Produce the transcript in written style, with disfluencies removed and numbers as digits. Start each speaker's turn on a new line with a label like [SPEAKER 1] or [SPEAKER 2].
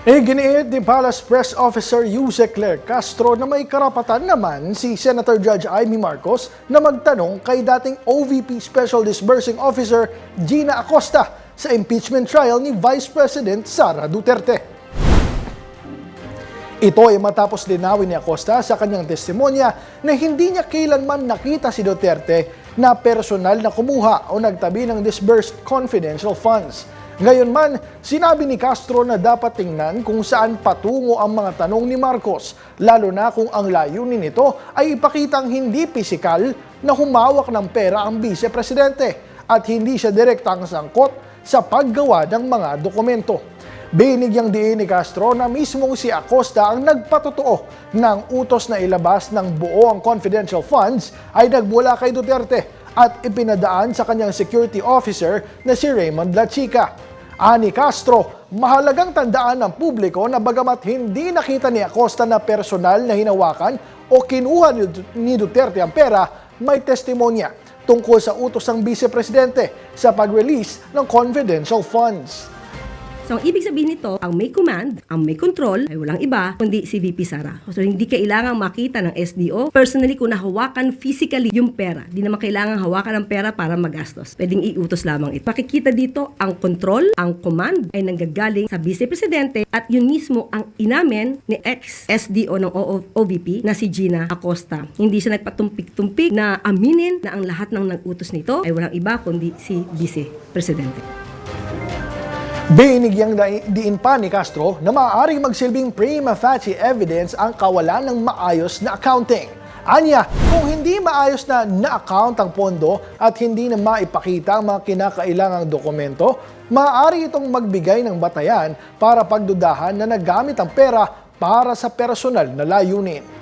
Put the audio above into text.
[SPEAKER 1] Giniit ni Palace Press Officer Jose Claire Castro na may karapatan naman si Senator Judge Amy Marcos na magtanong kay dating OVP Special Disbursing Officer Gina Acosta sa impeachment trial ni Vice President Sara Duterte. Ito ay matapos linawin ni Acosta sa kanyang testimonya na hindi niya kailanman nakita si Duterte na personal na kumuha o nagtabi ng disbursed confidential funds. Ngayon man, sinabi ni Castro na dapat tingnan kung saan patungo ang mga tanong ni Marcos, lalo na kung ang layunin nito ay ipakitang hindi pisikal na humawak ng pera ang vice-presidente at hindi siya direktang sangkot sa paggawa ng mga dokumento. Binigyang diin ni Castro na mismong si Acosta ang nagpatotoo ng utos na ilabas ng buo ang confidential funds ay nagmula kay Duterte at ipinadaan sa kanyang security officer na si Raymond Lachica. Ani Castro, mahalagang tandaan ng publiko na bagamat hindi nakita ni Acosta na personal na hinawakan o kinuha ni Duterte ang pera, may testimonya tungkol sa utos ng vice-presidente sa pag-release ng confidential funds.
[SPEAKER 2] So, ang ibig sabihin nito, ang may command, ang may control, ay walang iba, kundi si VP Sara. So, hindi kailangang makita ng SDO personally kung nahawakan physically yung pera. Hindi naman kailangang hawakan ng pera para magastos. Pwedeng iutos lamang ito. Makikita dito, ang control, ang command ay nanggagaling sa vice-presidente at yun mismo ang inamin ni ex-SDO ng OVP na si Gina Acosta. Hindi siya nagpatumpik-tumpik na aminin na ang lahat ng nag-utos nito ay walang iba kundi si vice-presidente.
[SPEAKER 1] Binigyang diin pa ni Castro na maaaring magsilbing prima facie evidence ang kawalan ng maayos na accounting. Anya, kung hindi maayos na na-account ang pondo at hindi na maipakita ang mga kinakailangang dokumento, maaari itong magbigay ng batayan para pagdudahan na nagamit ang pera para sa personal na layunin.